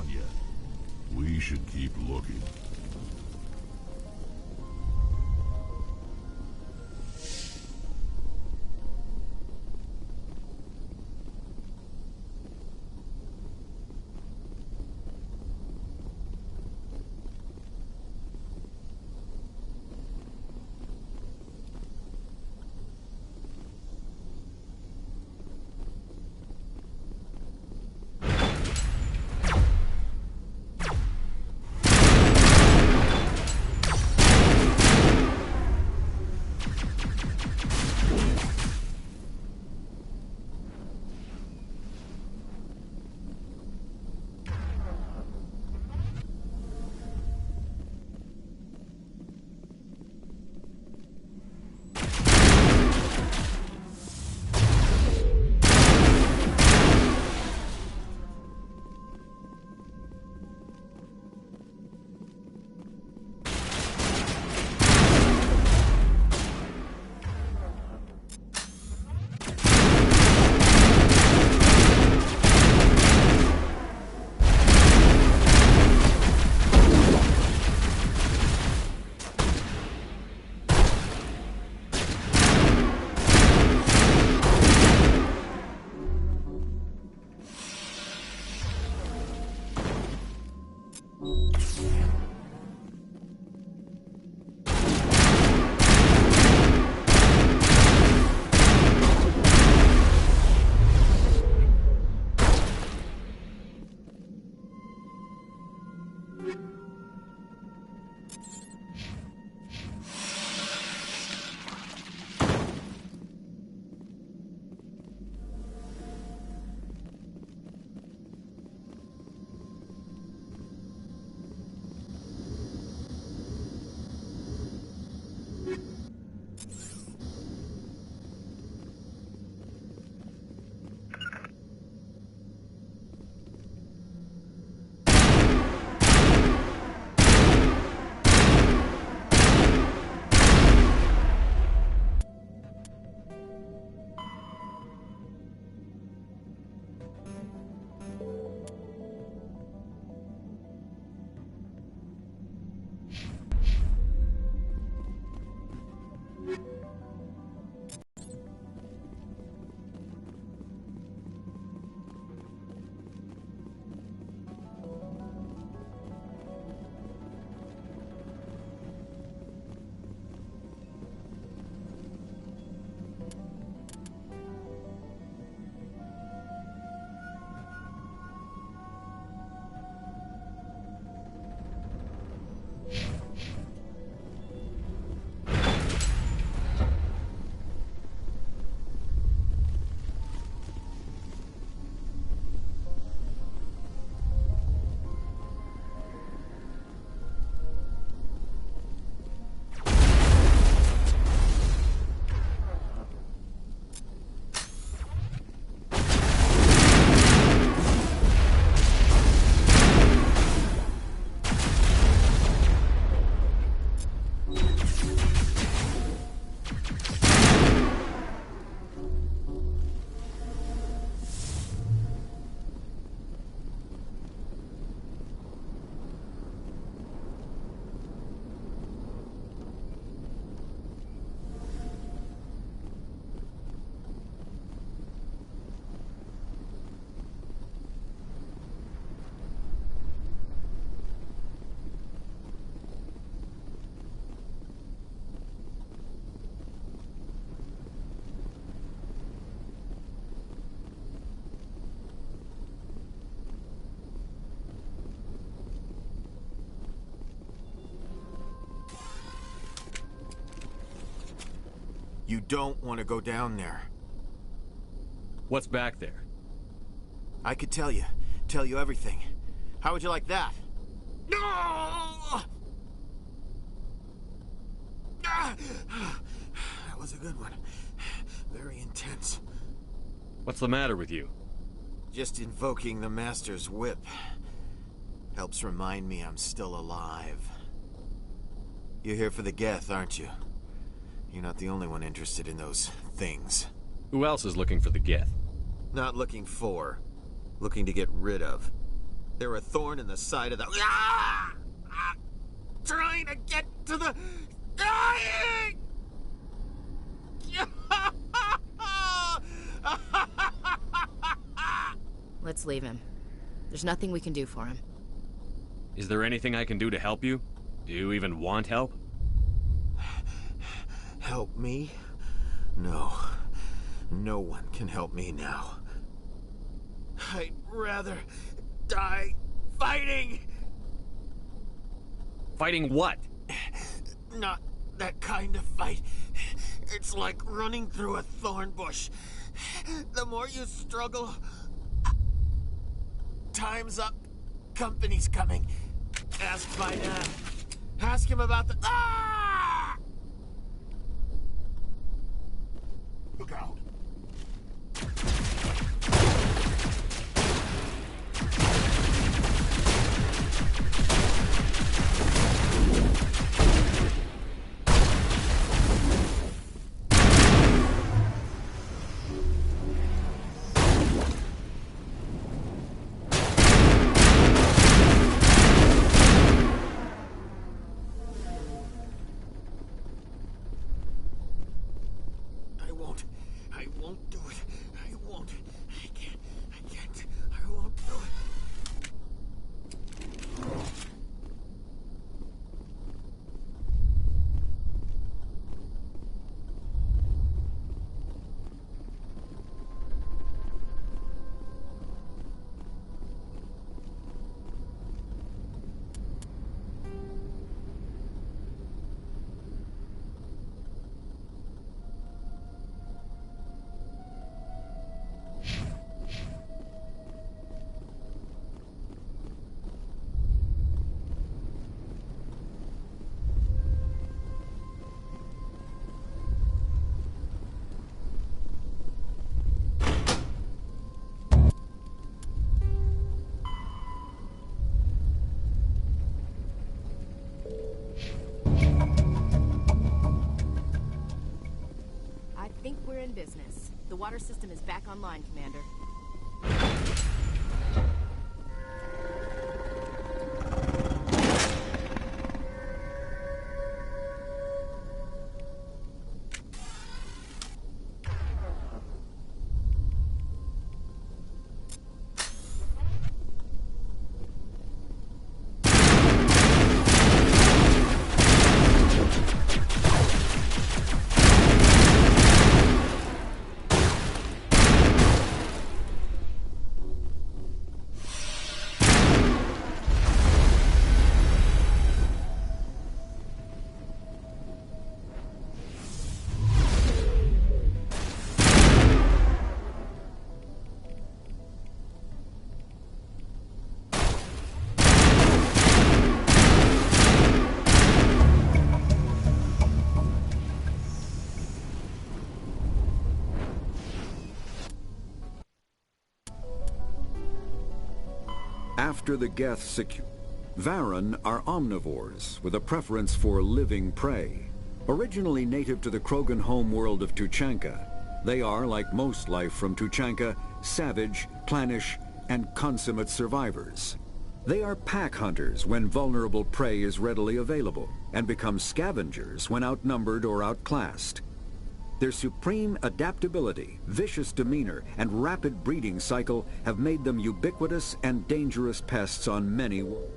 yet. We should keep looking. You don't want to go down there. What's back there? I could tell you everything. How would you like that? No! That was a good one. Very intense. What's the matter with you? Just invoking the Master's whip. Helps remind me I'm still alive. You're here for the Geth, aren't you? You're not the only one interested in those things. Who else is looking for the Geth? Not looking for. Looking to get rid of. They're a thorn in the side of the... Ah! Ah! Trying to get to the... Dying! Let's leave him. There's nothing we can do for him. Is there anything I can do to help you? Do you even want help? Help me? No. No one can help me now. I'd rather die fighting! Fighting what? Not that kind of fight. It's like running through a thorn bush. The more you struggle... Time's up. Company's coming. Ask my dad. Ask him about the... Ah! Look out. I won't do it. I won't. I can't. I won't do it. I think we're in business. The water system is back online, Commander. After the Geth secure, Varen are omnivores with a preference for living prey. Originally native to the Krogan homeworld of Tuchanka, they are, like most life from Tuchanka, savage, clannish, and consummate survivors. They are pack hunters when vulnerable prey is readily available, and become scavengers when outnumbered or outclassed. Their supreme adaptability, vicious demeanor, and rapid breeding cycle have made them ubiquitous and dangerous pests on many worlds.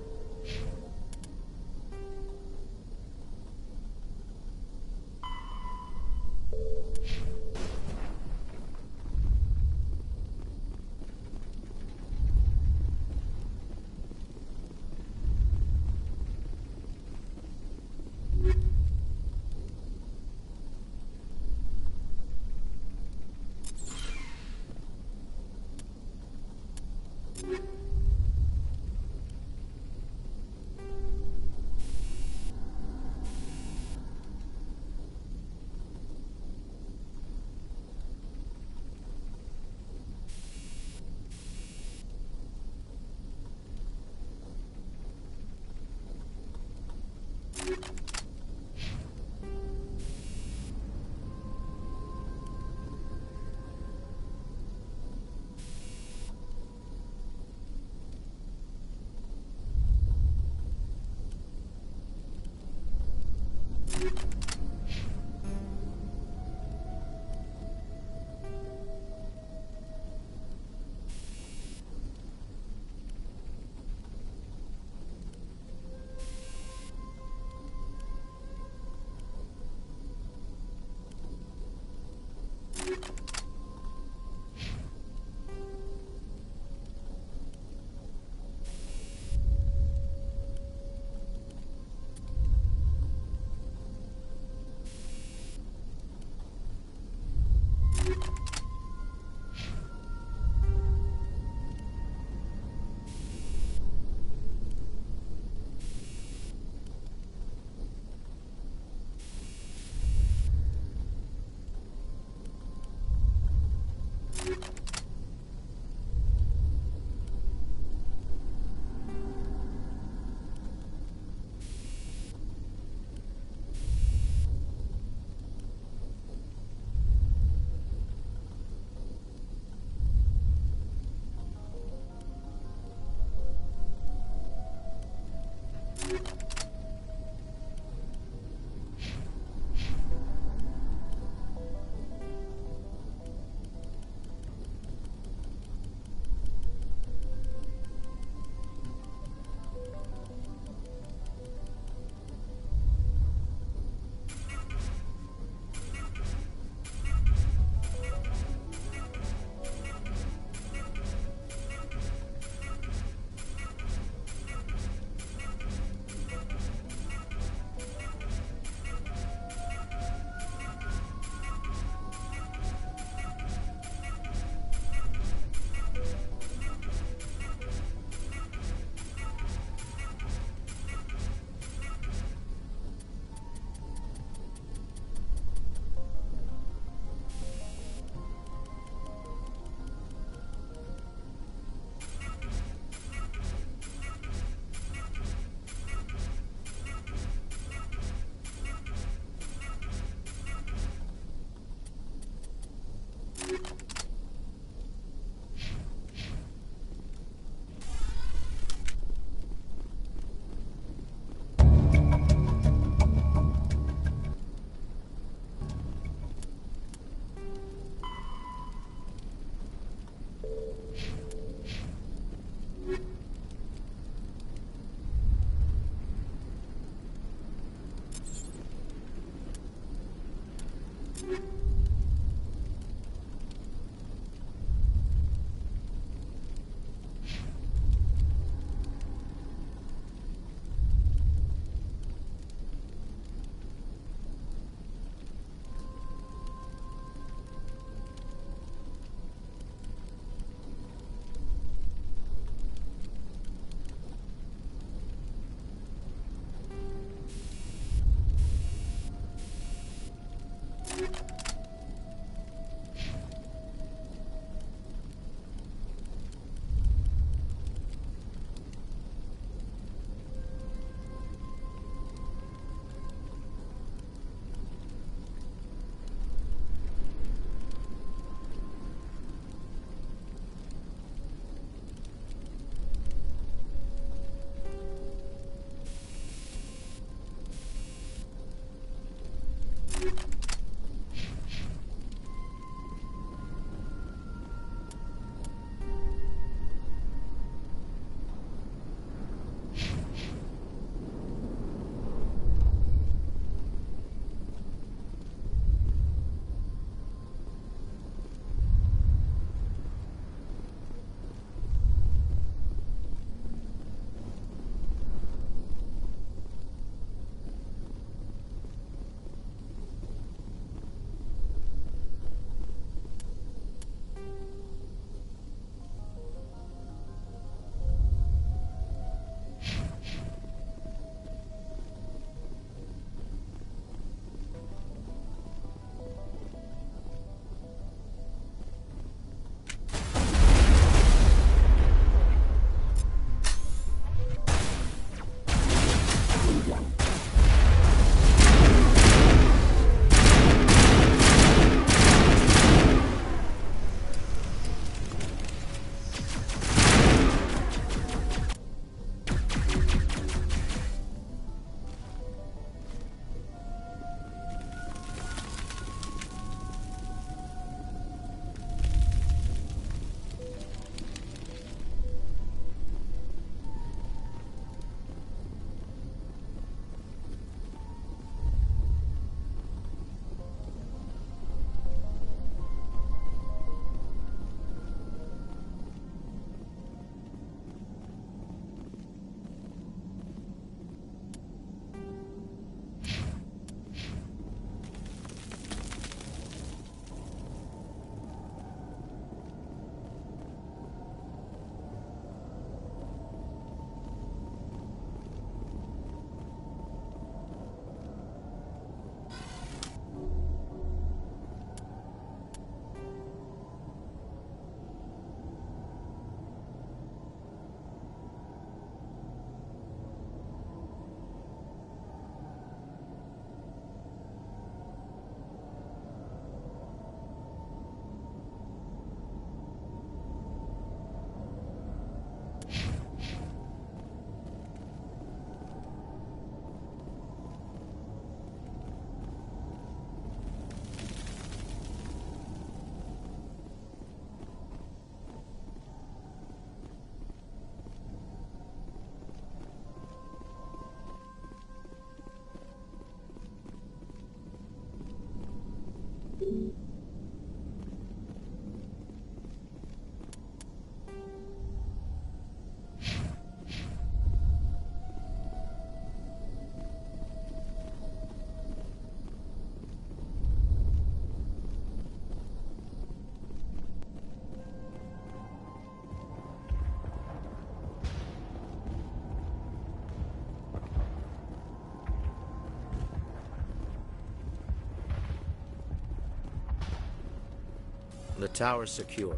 The tower's secure.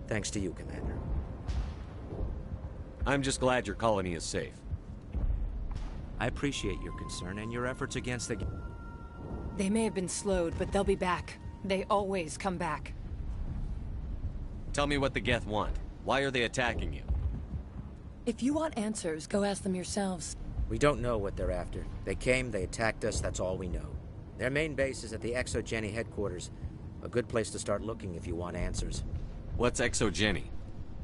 Thanks to you, Commander. I'm just glad your colony is safe. I appreciate your concern and your efforts against the... They may have been slowed, but they'll be back. They always come back. Tell me what the Geth want. Why are they attacking you? If you want answers, go ask them yourselves. We don't know what they're after. They came, they attacked us, that's all we know. Their main base is at the Exogeny headquarters. A good place to start looking if you want answers. What's Exogeny?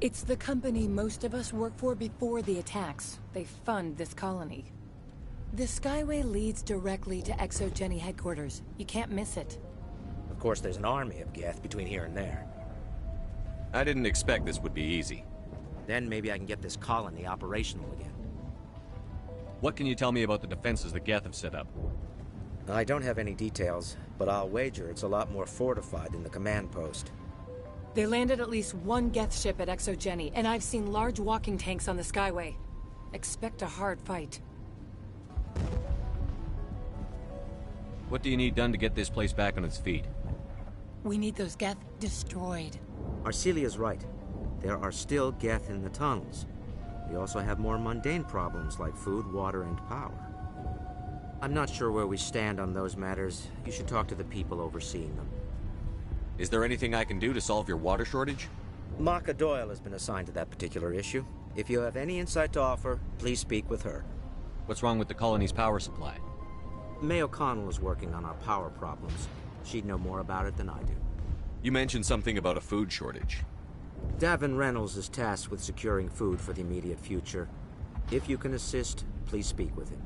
It's the company most of us work for before the attacks. They fund this colony. The Skyway leads directly to Exogeny headquarters. You can't miss it. Of course, there's an army of Geth between here and there. I didn't expect this would be easy. Then maybe I can get this colony operational again. What can you tell me about the defenses the Geth have set up? I don't have any details, but I'll wager it's a lot more fortified than the command post. They landed at least one Geth ship at Exogeny, and I've seen large walking tanks on the Skyway. Expect a hard fight. What do you need done to get this place back on its feet? We need those Geth destroyed. Arcelia's right. There are still Geth in the tunnels. We also have more mundane problems like food, water, and power. I'm not sure where we stand on those matters. You should talk to the people overseeing them. Is there anything I can do to solve your water shortage? Maka Doyle has been assigned to that particular issue. If you have any insight to offer, please speak with her. What's wrong with the colony's power supply? May O'Connell is working on our power problems. She'd know more about it than I do. You mentioned something about a food shortage. Davin Reynolds is tasked with securing food for the immediate future. If you can assist, please speak with him.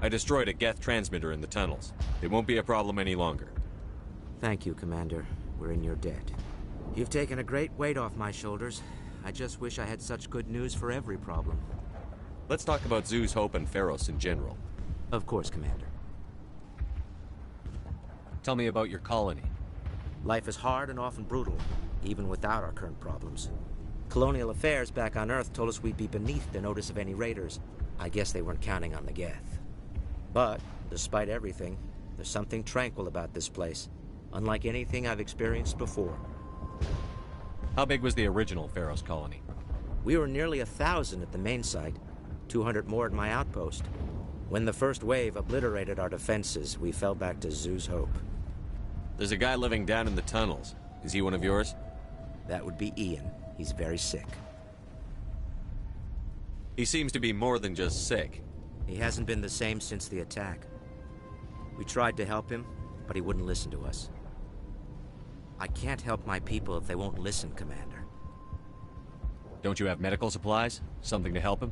I destroyed a Geth transmitter in the tunnels. It won't be a problem any longer. Thank you, Commander. We're in your debt. You've taken a great weight off my shoulders. I just wish I had such good news for every problem. Let's talk about Zeus, Hope, and Pharos in general. Of course, Commander. Tell me about your colony. Life is hard and often brutal, even without our current problems. Colonial affairs back on Earth told us we'd be beneath the notice of any raiders. I guess they weren't counting on the Geth. But, despite everything, there's something tranquil about this place, unlike anything I've experienced before. How big was the original Pharos colony? We were nearly 1,000 at the main site, 200 more at my outpost. When the first wave obliterated our defenses, we fell back to Zeus Hope. There's a guy living down in the tunnels. Is he one of yours? That would be Ian. He's very sick. He seems to be more than just sick. He hasn't been the same since the attack. We tried to help him, but he wouldn't listen to us. I can't help my people if they won't listen, Commander. Don't you have medical supplies? Something to help him?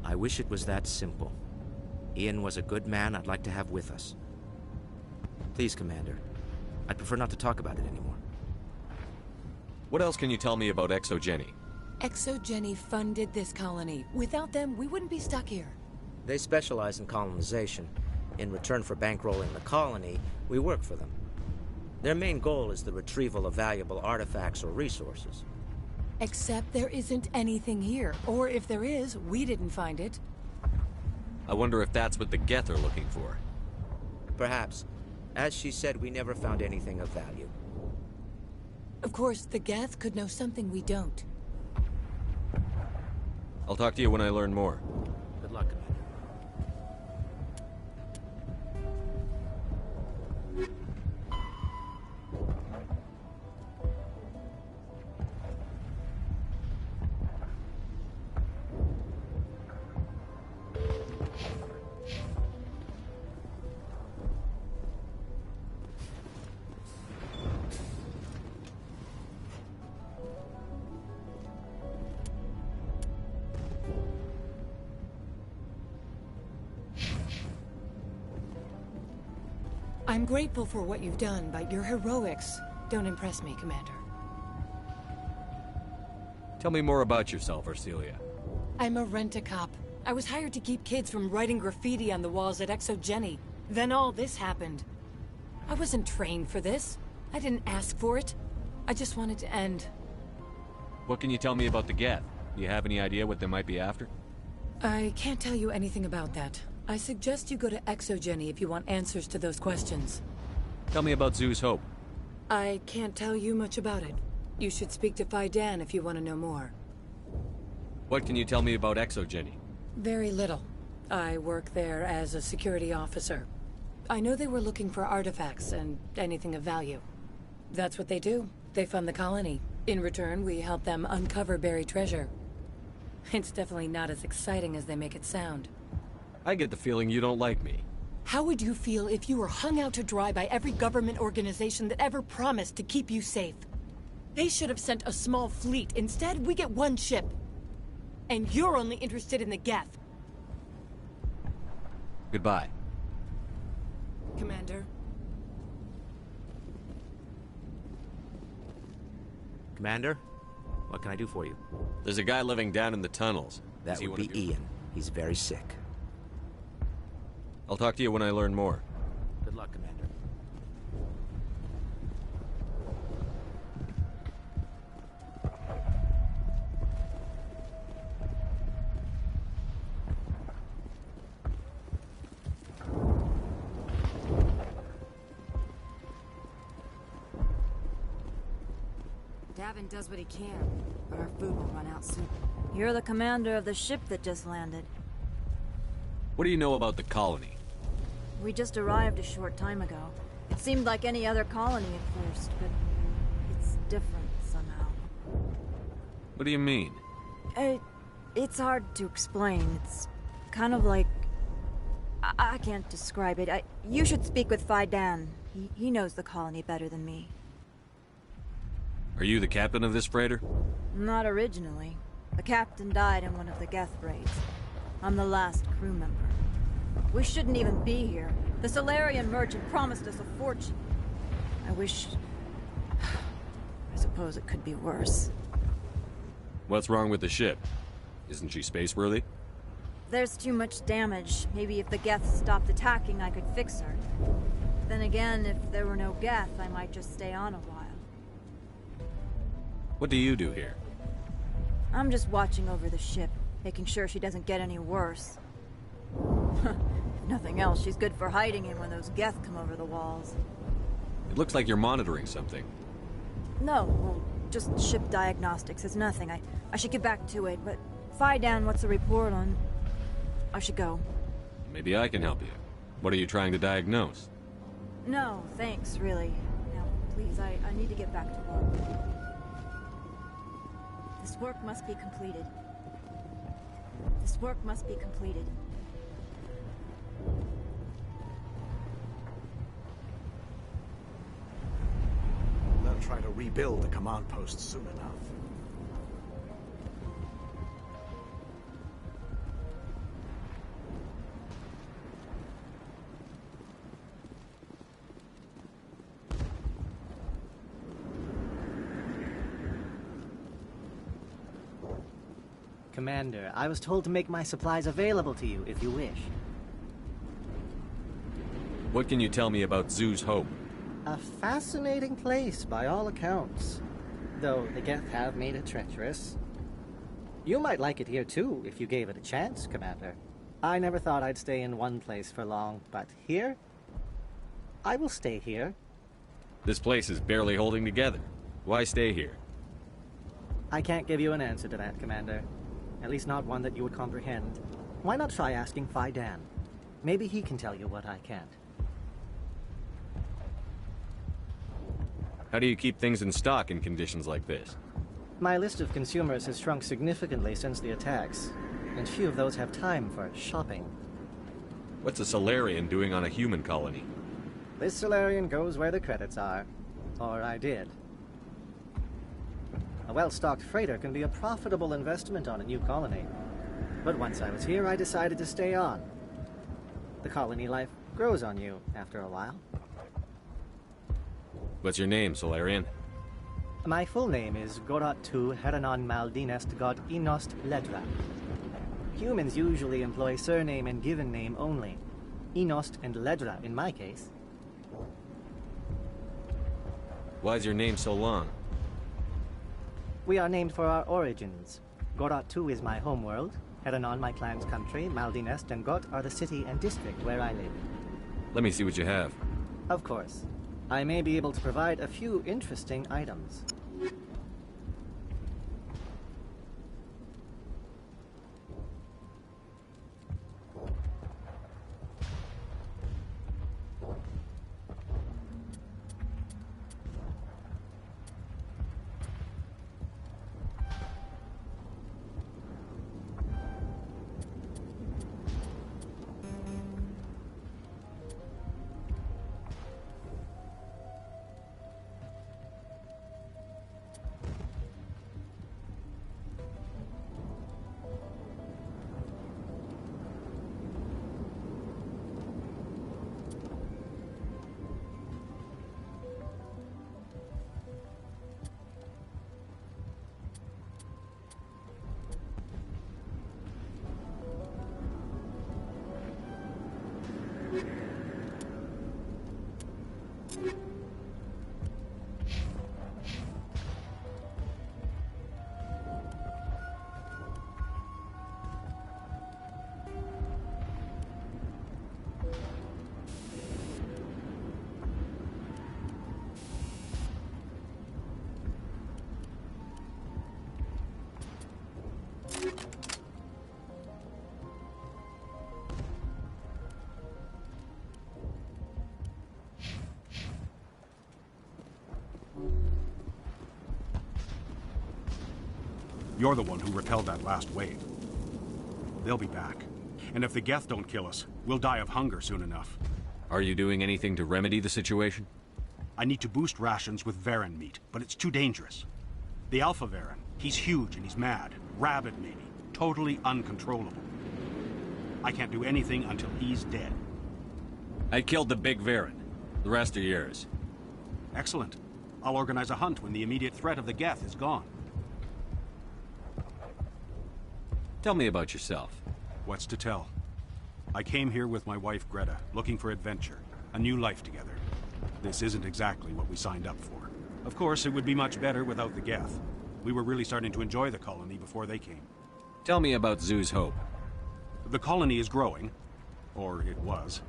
I wish it was that simple. Ian was a good man I'd like to have with us. Please, Commander. I'd prefer not to talk about it anymore. What else can you tell me about Exogeny? Exogeny funded this colony. Without them, we wouldn't be stuck here. They specialize in colonization. In return for bankrolling the colony, we work for them. Their main goal is the retrieval of valuable artifacts or resources. Except there isn't anything here. Or if there is, we didn't find it. I wonder if that's what the Geth are looking for. Perhaps. As she said, we never found anything of value. Of course, the Geth could know something we don't. I'll talk to you when I learn more. Good luck, Commander. I'm grateful for what you've done, but your heroics don't impress me, Commander. Tell me more about yourself, Arcelia. I'm a rent-a-cop. I was hired to keep kids from writing graffiti on the walls at Exogeny. Then all this happened. I wasn't trained for this. I didn't ask for it. I just wanted to end. What can you tell me about the Geth? Do you have any idea what they might be after? I can't tell you anything about that. I suggest you go to Exogeny if you want answers to those questions. Tell me about Zeus Hope. I can't tell you much about it. You should speak to Fidan if you want to know more. What can you tell me about Exogeny? Very little. I work there as a security officer. I know they were looking for artifacts and anything of value. That's what they do. They fund the colony. In return, we help them uncover buried treasure. It's definitely not as exciting as they make it sound. I get the feeling you don't like me. How would you feel if you were hung out to dry by every government organization that ever promised to keep you safe? They should have sent a small fleet. Instead, we get one ship. And you're only interested in the Geth. Goodbye. Commander. Commander, what can I do for you? There's a guy living down in the tunnels. That Is he would one be of you? Ian. He's very sick. I'll talk to you when I learn more. Good luck, Commander. Davin does what he can, but our food will run out soon. You're the commander of the ship that just landed. What do you know about the colony? We just arrived a short time ago. It seemed like any other colony at first, but it's different somehow. What do you mean? It's hard to explain. It's kind of like... I can't describe it. You should speak with Fidan. He knows the colony better than me. Are you the captain of this freighter? Not originally. The captain died in one of the Geth raids. I'm the last crew member. We shouldn't even be here. The Solarian merchant promised us a fortune. I wish... I suppose it could be worse. What's wrong with the ship? Isn't she space-worthy? There's too much damage. Maybe if the Geth stopped attacking, I could fix her. Then again, if there were no Geth, I might just stay on a while. What do you do here? I'm just watching over the ship, making sure she doesn't get any worse. If nothing else, she's good for hiding in when those Geth come over the walls. It looks like you're monitoring something. No, well, just ship diagnostics. It's nothing. I should get back to it, but Fidan, what's the report on? I should go. Maybe I can help you. What are you trying to diagnose? No, thanks, really. Now, please, I need to get back to work. This work must be completed. This work must be completed. They'll try to rebuild the command post soon enough. Commander, I was told to make my supplies available to you if you wish. What can you tell me about Zoo's Hope? A fascinating place by all accounts, though the Geth have made it treacherous. You might like it here too if you gave it a chance, Commander. I never thought I'd stay in one place for long, but here? I will stay here. This place is barely holding together. Why stay here? I can't give you an answer to that, Commander. At least not one that you would comprehend. Why not try asking Fidan? Maybe he can tell you what I can't. How do you keep things in stock in conditions like this? My list of consumers has shrunk significantly since the attacks, and few of those have time for shopping. What's a Solarian doing on a human colony? This Solarian goes where the credits are. Or I did. A well-stocked freighter can be a profitable investment on a new colony. But once I was here, I decided to stay on. The colony life grows on you after a while. What's your name, Solarian? My full name is Goratu Heranon Maldinest God Inost Ledra. Humans usually employ surname and given name only. Inost and Ledra in my case. Why's your name so long? We are named for our origins. Goratu is my homeworld, Heranon my clan's country, Maldinest and Got are the city and district where I live. Let me see what you have. Of course. I may be able to provide a few interesting items. You're the one who repelled that last wave. They'll be back. And if the Geth don't kill us, we'll die of hunger soon enough. Are you doing anything to remedy the situation? I need to boost rations with Varen meat, but it's too dangerous. The Alpha Varen, he's huge and he's mad. Rabid maybe. Totally uncontrollable. I can't do anything until he's dead. I killed the big Varen. The rest are yours. Excellent. I'll organize a hunt when the immediate threat of the Geth is gone. Tell me about yourself. What's to tell? I came here with my wife Greta, looking for adventure, a new life together. This isn't exactly what we signed up for. Of course, it would be much better without the Geth. We were really starting to enjoy the colony before they came. Tell me about Zoo's Hope. The colony is growing, or it was.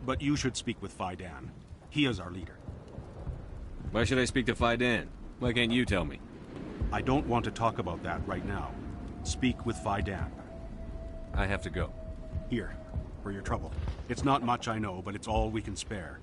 But you should speak with Faidan. He is our leader. Why should I speak to Faidan? Why can't you tell me? I don't want to talk about that right now. Speak with Faidan. I have to go. Here, for your trouble. It's not much, I know, but it's all we can spare.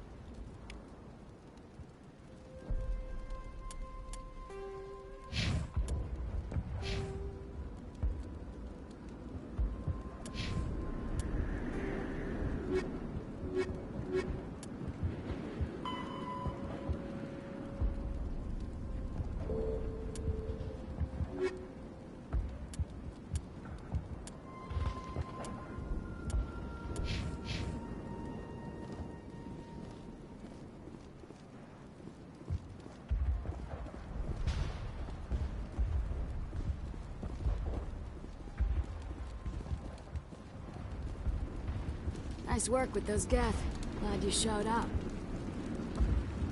Nice work with those Geth. Glad you showed up.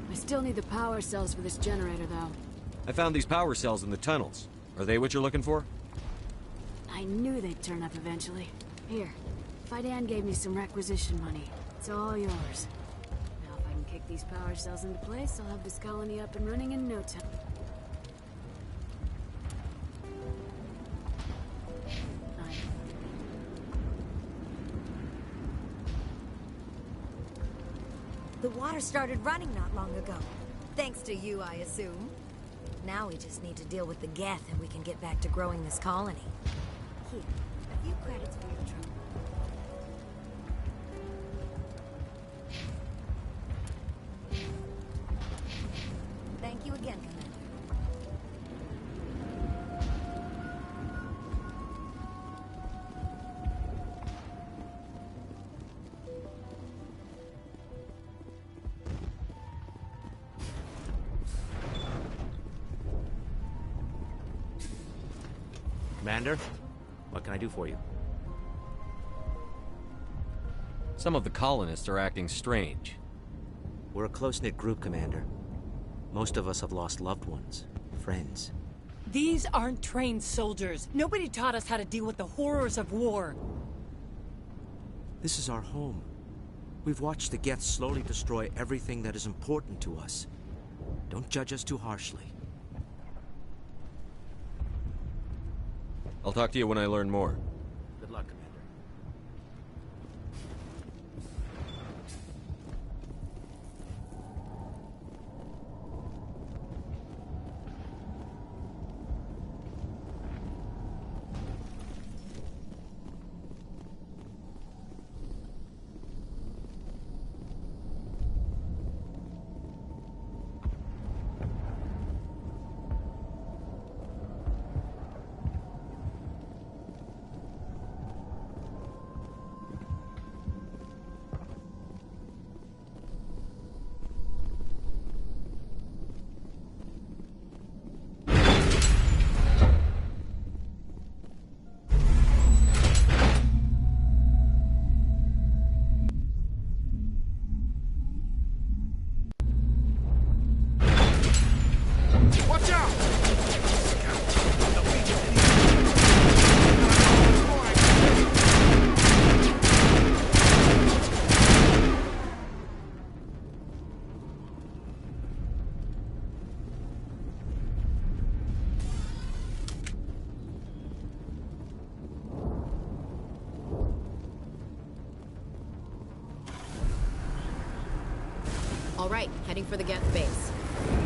I still need the power cells for this generator, though. I found these power cells in the tunnels. Are they what you're looking for? I knew they'd turn up eventually. Here, Faidan gave me some requisition money. It's all yours. Now if I can kick these power cells into place, I'll have this colony up and running in no time. The water started running not long ago. Thanks to you, I assume. Now we just need to deal with the Geth and we can get back to growing this colony. Here, a few credits for your trouble. Thank you again, Commander. Commander, what can I do for you? Some of the colonists are acting strange. We're a close-knit group, Commander. Most of us have lost loved ones, friends. These aren't trained soldiers. Nobody taught us how to deal with the horrors of war. This is our home. We've watched the Geth slowly destroy everything that is important to us. Don't judge us too harshly. I'll talk to you when I learn more. Good luck, Commander. All right, heading for the Geth base.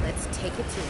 Let's take it to them.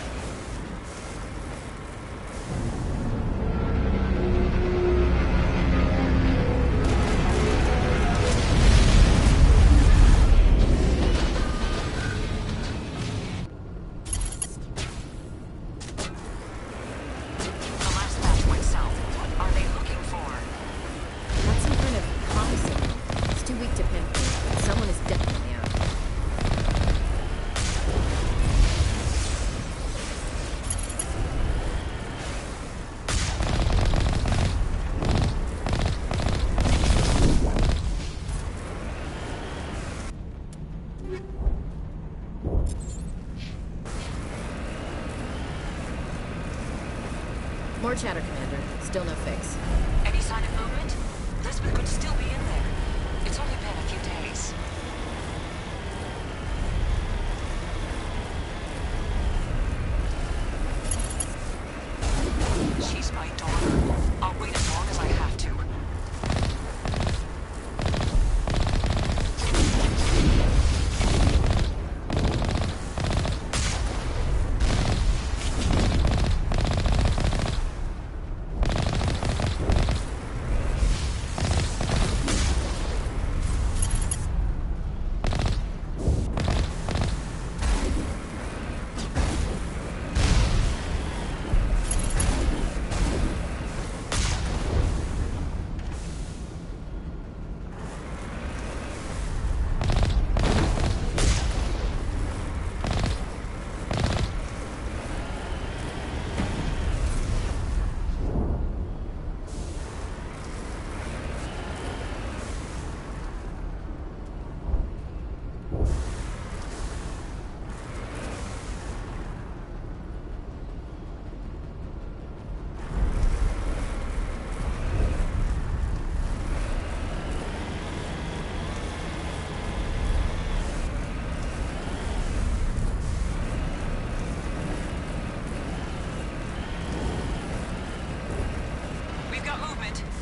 More chatter, Commander. Still no fix. Any sign of movement? Lisbeth could still be in there. It's only been a few days. She's my daughter. I'll wait as long as I have to.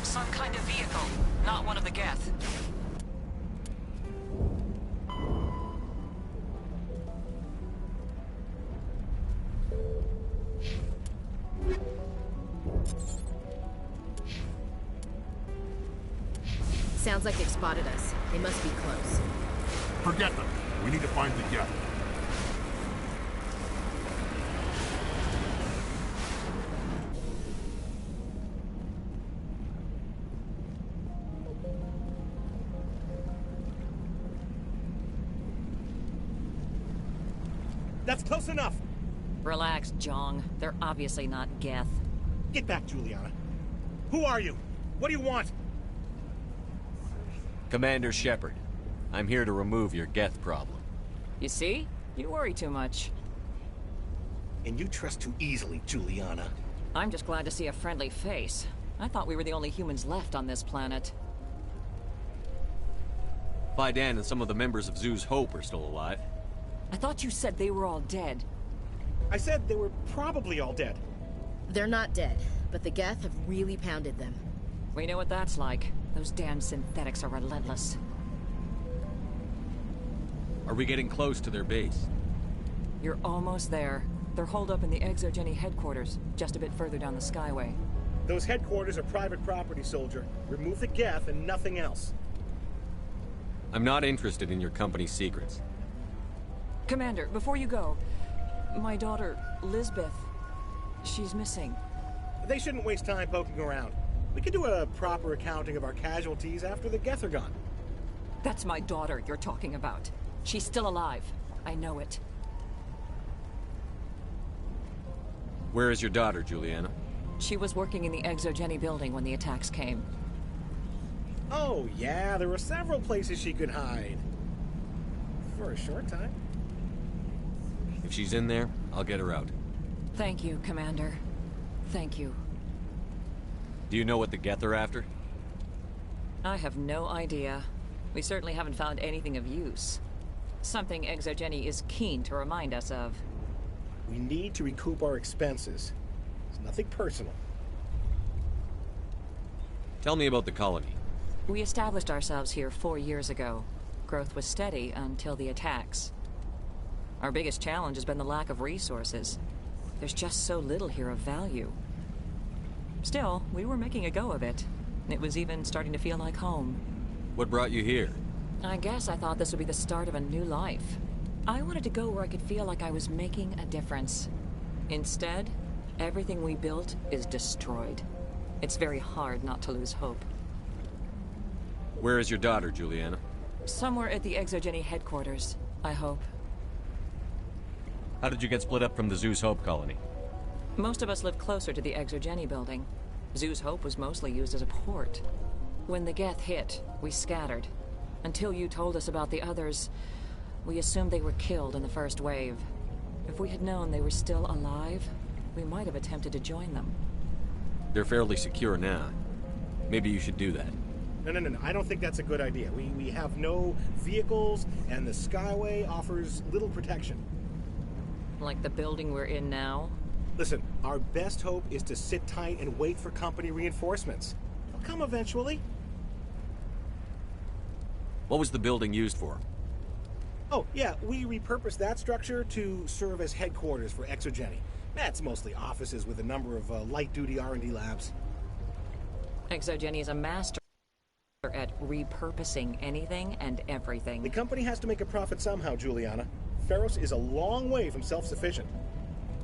Some kind of vehicle, not one of the Geth. Sounds like they've spotted us. They must be close. Forget them. We need to find the Geth. That's close enough! Relax, Jong. They're obviously not Geth. Get back, Juliana. Who are you? What do you want? Commander Shepard. I'm here to remove your Geth problem. You see? You worry too much. And you trust too easily, Juliana. I'm just glad to see a friendly face. I thought we were the only humans left on this planet. Fidan and some of the members of Zoo's Hope are still alive. I thought you said they were all dead. I said they were probably all dead. They're not dead, but the Geth have really pounded them. We know what that's like. Those damn synthetics are relentless. Are we getting close to their base? You're almost there. They're holed up in the Exogeny headquarters, just a bit further down the Skyway. Those headquarters are private property, soldier. Remove the Geth and nothing else. I'm not interested in your company's secrets. Commander, before you go, my daughter, Lisbeth, she's missing. They shouldn't waste time poking around. We can do a proper accounting of our casualties after the Geth are gone. That's my daughter you're talking about. She's still alive. I know it. Where is your daughter, Juliana? She was working in the Exogeny building when the attacks came. Oh, yeah, there were several places she could hide. For a short time. If she's in there, I'll get her out. Thank you, Commander. Thank you. Do you know what the Geth are after? I have no idea. We certainly haven't found anything of use. Something Exogeny is keen to remind us of. We need to recoup our expenses. It's nothing personal. Tell me about the colony. We established ourselves here 4 years ago. Growth was steady until the attacks. Our biggest challenge has been the lack of resources. There's just so little here of value. Still, we were making a go of it. It was even starting to feel like home. What brought you here? I guess I thought this would be the start of a new life. I wanted to go where I could feel like I was making a difference. Instead, everything we built is destroyed. It's very hard not to lose hope. Where is your daughter, Juliana? Somewhere at the Exogeny headquarters, I hope. How did you get split up from the Zeus Hope colony? Most of us lived closer to the Exogeny building. Zeus Hope was mostly used as a port. When the Geth hit, we scattered. Until you told us about the others, we assumed they were killed in the first wave. If we had known they were still alive, we might have attempted to join them. They're fairly secure now. Maybe you should do that. No. I don't think that's a good idea. We have no vehicles, and the Skyway offers little protection. Like the building we're in now? Listen, our best hope is to sit tight and wait for company reinforcements. They'll come eventually. What was the building used for? Oh, yeah, we repurposed that structure to serve as headquarters for Exogeny. That's mostly offices with a number of light-duty R&D labs. Exogeny is a master at repurposing anything and everything. The company has to make a profit somehow, Juliana. Feros is a long way from self-sufficient.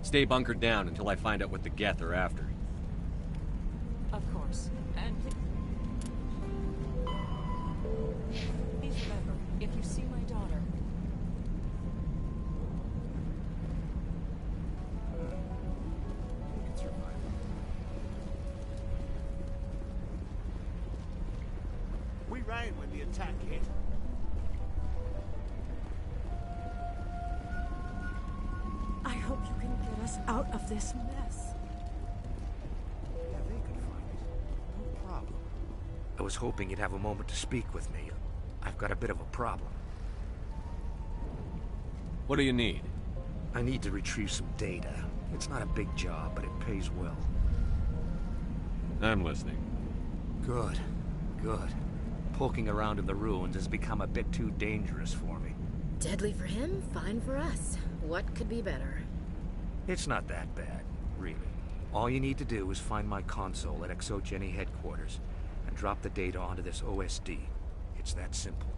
Stay bunkered down until I find out what the Geth are after. Of course. And please remember, if you see my daughter... We can survive. We ran when the attack hit. I hope you can get us out of this mess. Yeah, they could find it. No problem. I was hoping you'd have a moment to speak with me. I've got a bit of a problem. What do you need? I need to retrieve some data. It's not a big job, but it pays well. I'm listening. Good. Poking around in the ruins has become a bit too dangerous for me. Deadly for him, fine for us. What could be better? It's not that bad, really. All you need to do is find my console at Exogeny headquarters and drop the data onto this OSD. It's that simple.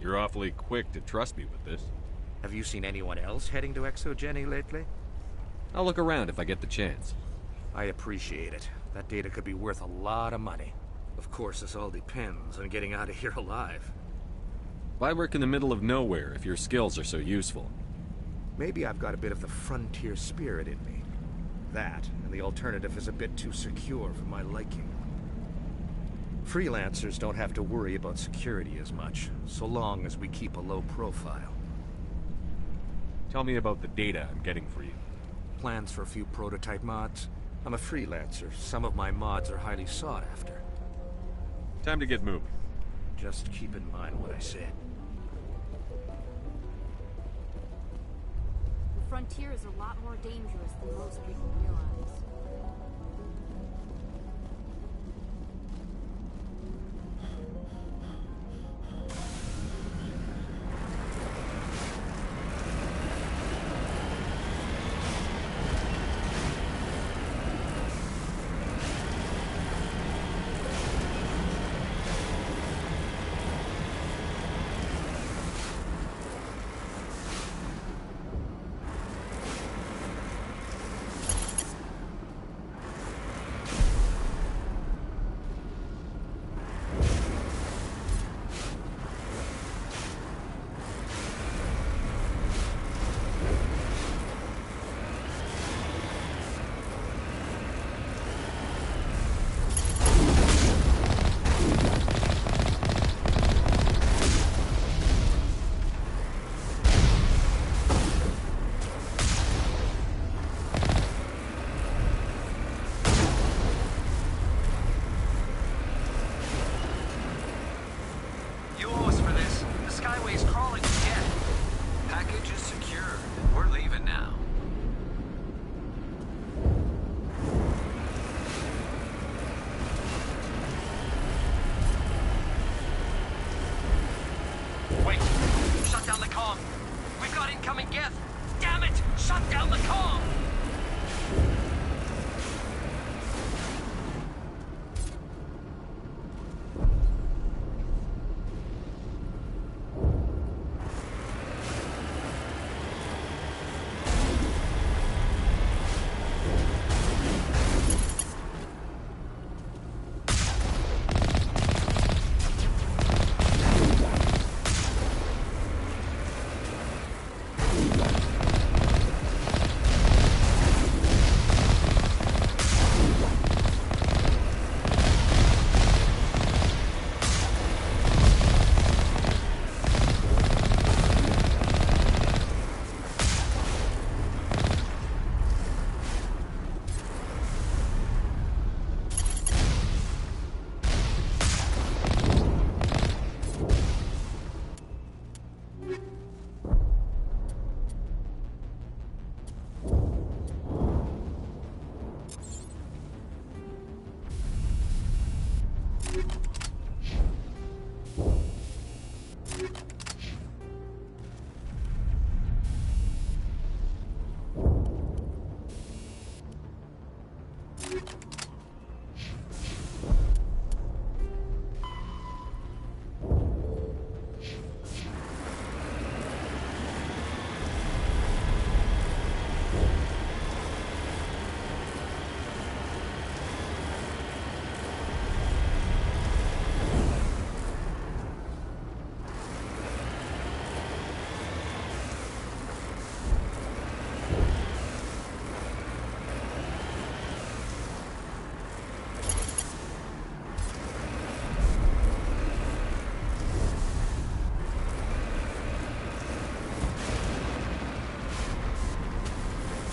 You're awfully quick to trust me with this. Have you seen anyone else heading to Exogeny lately? I'll look around if I get the chance. I appreciate it. That data could be worth a lot of money. Of course, this all depends on getting out of here alive. Why work in the middle of nowhere if your skills are so useful? Maybe I've got a bit of the frontier spirit in me. That, and the alternative is a bit too secure for my liking. Freelancers don't have to worry about security as much, so long as we keep a low profile. Tell me about the data I'm getting for you. Plans for a few prototype mods? I'm a freelancer. Some of my mods are highly sought after. Time to get moving. Just keep in mind what I said. The frontier is a lot more dangerous than most people realize.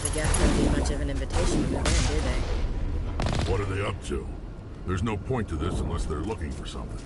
The guests don't need much of an invitation to move in, do they? What are they up to? There's no point to this unless they're looking for something.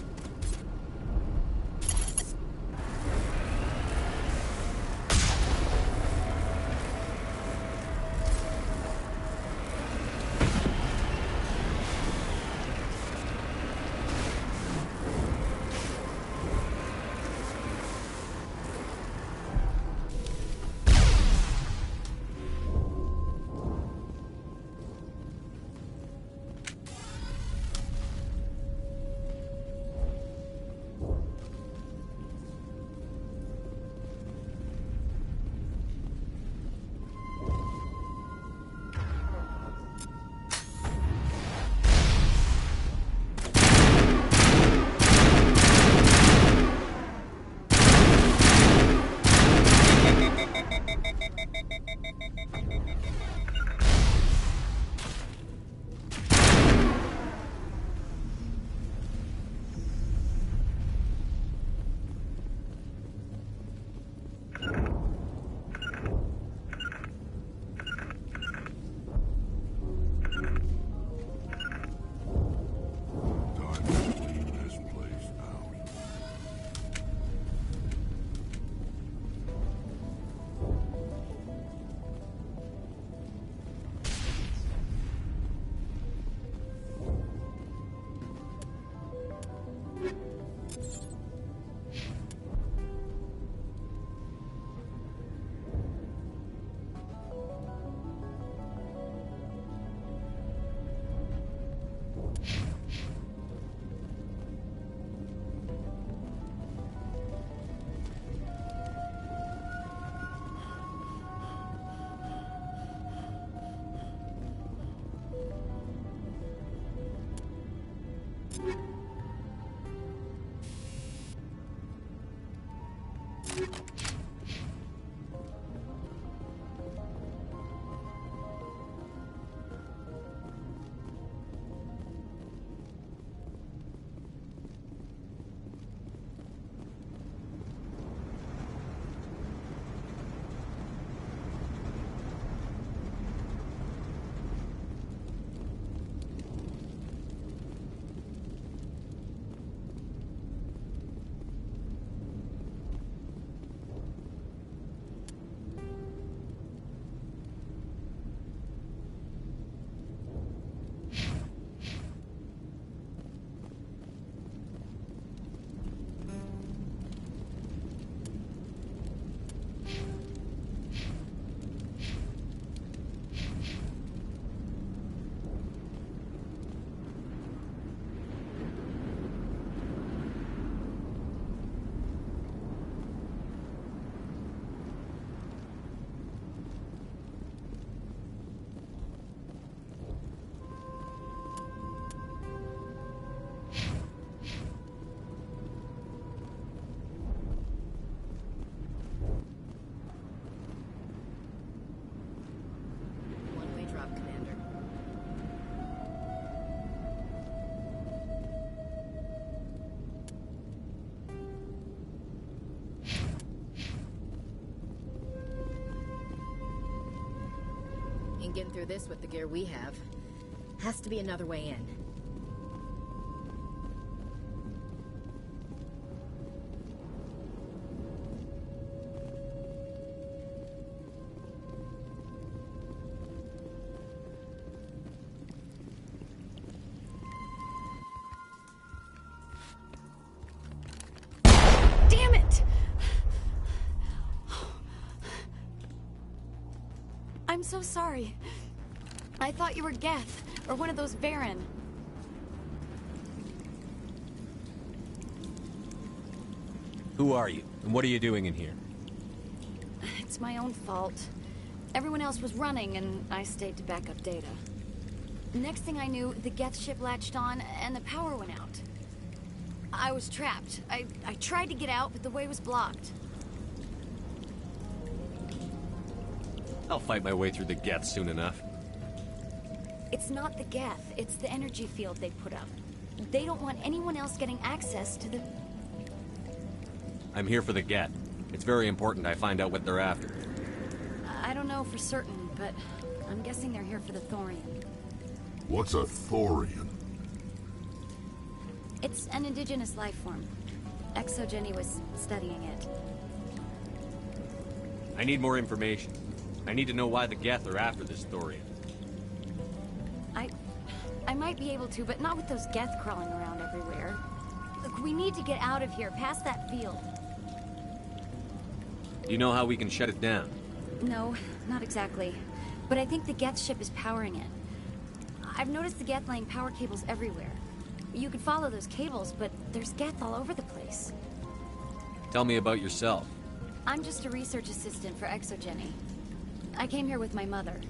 One-way drop, Commander. Ain't getting through this with the gear we have. Has to be another way in. Damn it! I'm so sorry. I thought you were Geth, or one of those Varen. Who are you, and what are you doing in here? It's my own fault. Everyone else was running, and I stayed to back up data. Next thing I knew, the Geth ship latched on, and the power went out. I was trapped. I tried to get out, but the way was blocked. I'll fight my way through the Geth soon enough. It's not the Geth, it's the energy field they put up. They don't want anyone else getting access to the... I'm here for the Geth. It's very important I find out what they're after. I don't know for certain, but I'm guessing they're here for the Thorian. What's a Thorian? It's an indigenous life form. ExoGenny was studying it. I need more information. I need to know why the Geth are after this Thorian. I might be able to, but not with those Geth crawling around everywhere. Look, we need to get out of here, past that field. Do you know how we can shut it down? No, not exactly. But I think the Geth ship is powering it. I've noticed the Geth laying power cables everywhere. You could follow those cables, but there's Geth all over the place. Tell me about yourself. I'm just a research assistant for ExoGenny. I came here with my mother.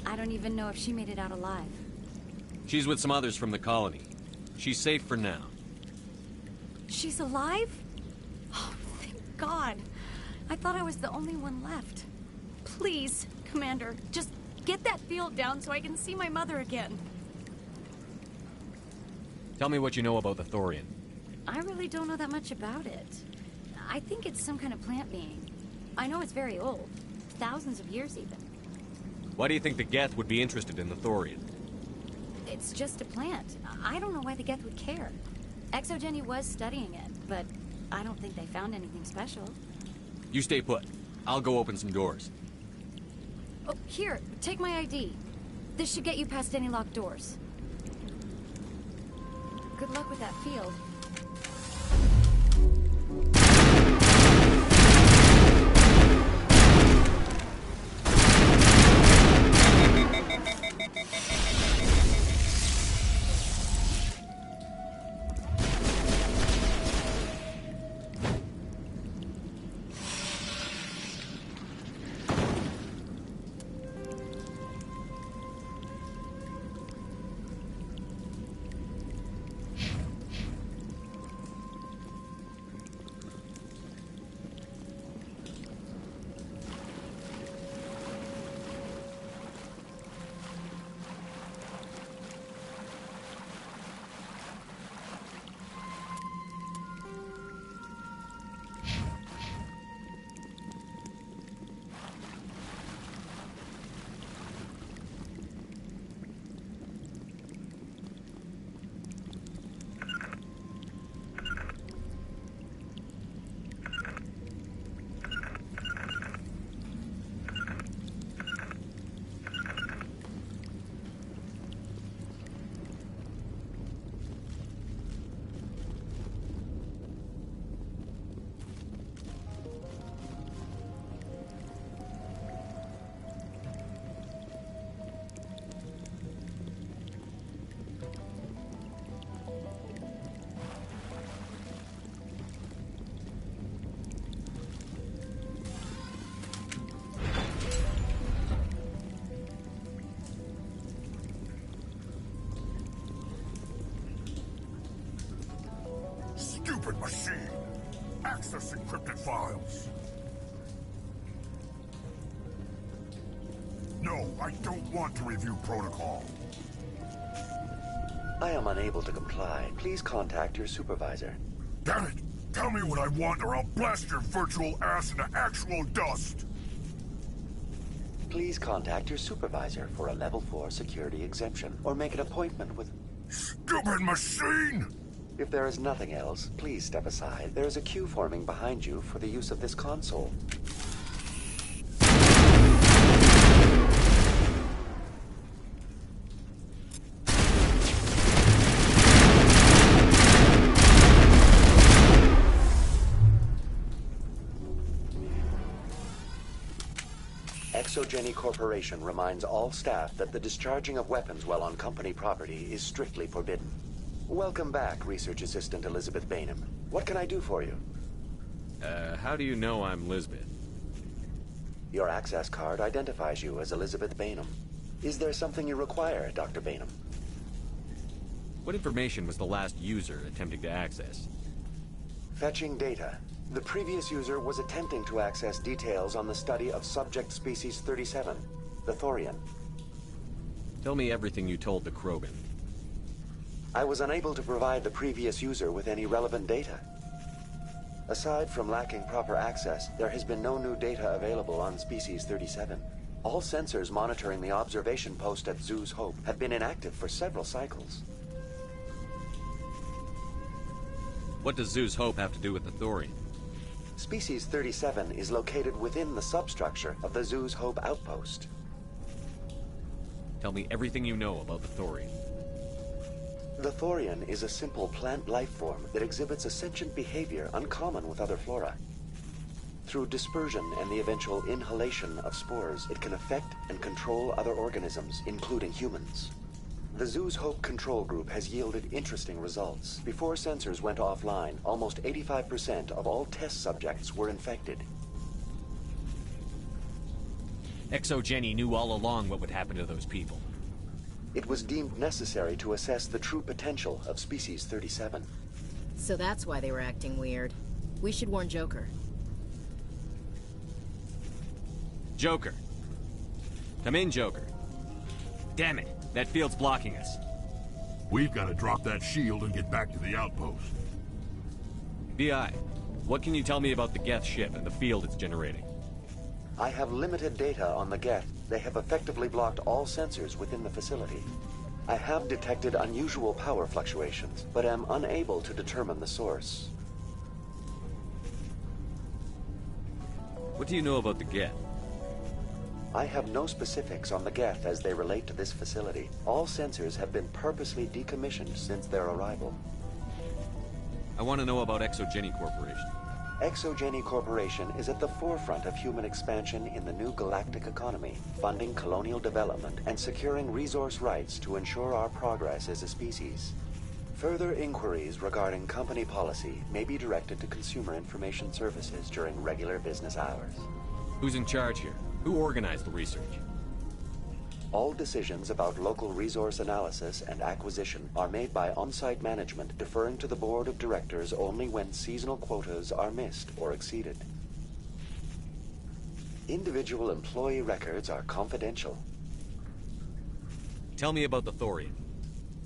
I don't even know if she made it out alive. She's with some others from the colony. She's safe for now. She's alive? Oh, thank God. I thought I was the only one left. Please, Commander, just get that field down so I can see my mother again. Tell me what you know about the Thorian. I really don't know that much about it. I think it's some kind of plant being. I know it's very old. Thousands of years, even. Why do you think the Geth would be interested in the Thorian? It's just a plant. I don't know why the Geth would care. ExoGenny was studying it, but I don't think they found anything special. You stay put. I'll go open some doors. Oh, here, take my ID. This should get you past any locked doors. Good luck with that field. machine. Access encrypted files. No, I don't want to review protocol. I am unable to comply. Please contact your supervisor. Damn it! Tell me what I want or I'll blast your virtual ass into actual dust! Please contact your supervisor for a level 4 security exemption, or make an appointment with... Stupid machine! If there is nothing else, please step aside. There is a queue forming behind you for the use of this console. MrSoichiro Corporation reminds all staff that the discharging of weapons while on company property is strictly forbidden. Welcome back, Research Assistant Elizabeth Bainham. What can I do for you? How do you know I'm Lisbeth? Your access card identifies you as Elizabeth Bainham. Is there something you require, Dr. Bainham? What information was the last user attempting to access? Fetching data. The previous user was attempting to access details on the study of subject species 37, the Thorian. Tell me everything you told the Krogan. I was unable to provide the previous user with any relevant data. Aside from lacking proper access, there has been no new data available on species 37. All sensors monitoring the observation post at Zoo's Hope have been inactive for several cycles. What does Zoo's Hope have to do with the Thorian? Species 37 is located within the substructure of the Zoo's Hope outpost. Tell me everything you know about the Thorian. The Thorian is a simple plant life form that exhibits a sentient behavior uncommon with other flora. Through dispersion and the eventual inhalation of spores, it can affect and control other organisms, including humans. The Zoo's Hope control group has yielded interesting results. Before sensors went offline, almost 85% of all test subjects were infected. MrSoichiro knew all along what would happen to those people. It was deemed necessary to assess the true potential of Species 37. So that's why they were acting weird. We should warn Joker. Joker. Come in, Joker. Damn it, that field's blocking us. We've got to drop that shield and get back to the outpost. BI, what can you tell me about the Geth ship and the field it's generating? I have limited data on the Geth. They have effectively blocked all sensors within the facility. I have detected unusual power fluctuations, but am unable to determine the source. What do you know about the Geth? I have no specifics on the Geth as they relate to this facility. All sensors have been purposely decommissioned since their arrival. I want to know about MrSoichiro Corporation. MrSoichiro Corporation is at the forefront of human expansion in the new galactic economy, funding colonial development and securing resource rights to ensure our progress as a species. Further inquiries regarding company policy may be directed to Consumer Information Services during regular business hours. Who's in charge here? Who organized the research? All decisions about local resource analysis and acquisition are made by on-site management, deferring to the board of directors only when seasonal quotas are missed or exceeded. Individual employee records are confidential. Tell me about the Thorian.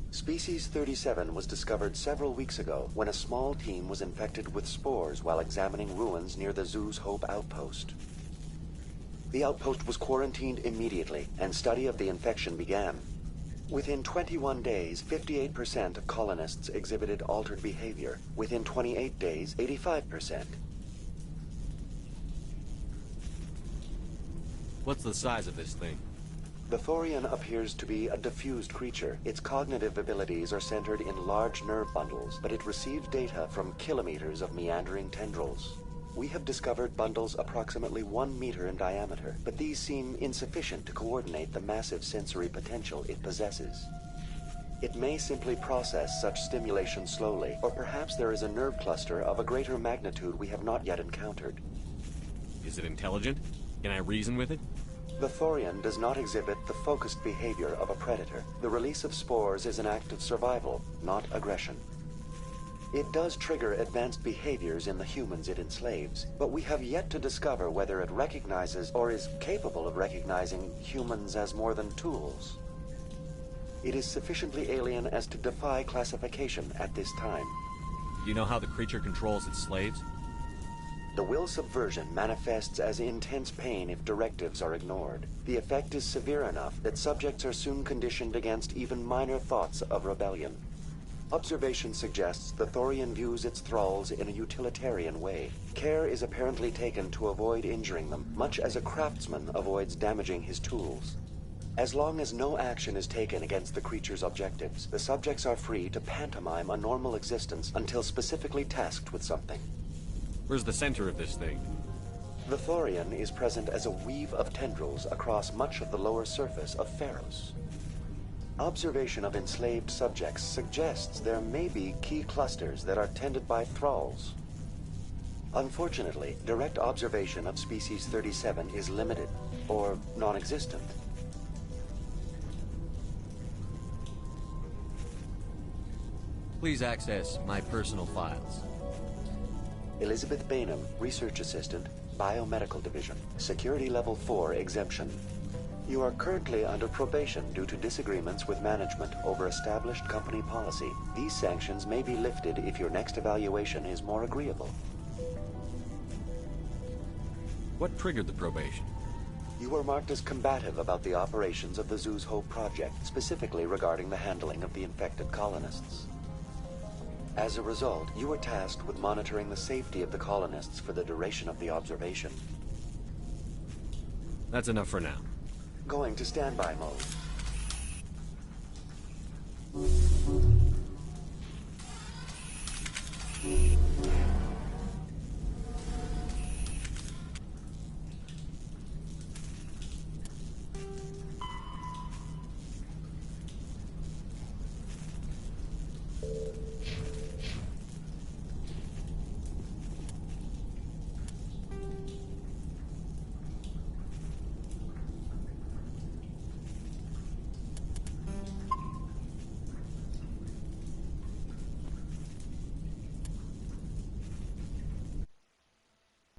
Species 37 was discovered several weeks ago when a small team was infected with spores while examining ruins near the Zoo's Hope outpost. The outpost was quarantined immediately, and study of the infection began. Within 21 days, 58% of colonists exhibited altered behavior. Within 28 days, 85%. What's the size of this thing? The Thorian appears to be a diffused creature. Its cognitive abilities are centered in large nerve bundles, but it receives data from kilometers of meandering tendrils. We have discovered bundles approximately 1 meter in diameter, but these seem insufficient to coordinate the massive sensory potential it possesses. It may simply process such stimulation slowly, or perhaps there is a nerve cluster of a greater magnitude we have not yet encountered. Is it intelligent? Can I reason with it? The Thorian does not exhibit the focused behavior of a predator. The release of spores is an act of survival, not aggression. It does trigger advanced behaviors in the humans it enslaves, but we have yet to discover whether it recognizes or is capable of recognizing humans as more than tools. It is sufficiently alien as to defy classification at this time. You know how the creature controls its slaves? The will subversion manifests as intense pain if directives are ignored. The effect is severe enough that subjects are soon conditioned against even minor thoughts of rebellion. Observation suggests the Thorian views its thralls in a utilitarian way. Care is apparently taken to avoid injuring them, much as a craftsman avoids damaging his tools. As long as no action is taken against the creature's objectives, the subjects are free to pantomime a normal existence until specifically tasked with something. Where's the center of this thing? The Thorian is present as a weave of tendrils across much of the lower surface of Pharos. Observation of enslaved subjects suggests there may be key clusters that are tended by thralls. Unfortunately, direct observation of Species 37 is limited, or non-existent. Please access my personal files. Elizabeth Bainham, Research Assistant, Biomedical Division, Security Level 4 exemption. You are currently under probation due to disagreements with management over established company policy. These sanctions may be lifted if your next evaluation is more agreeable. What triggered the probation? You were marked as combative about the operations of the Zoo's Hope project, specifically regarding the handling of the infected colonists. As a result, you were tasked with monitoring the safety of the colonists for the duration of the observation. That's enough for now. Going to standby mode.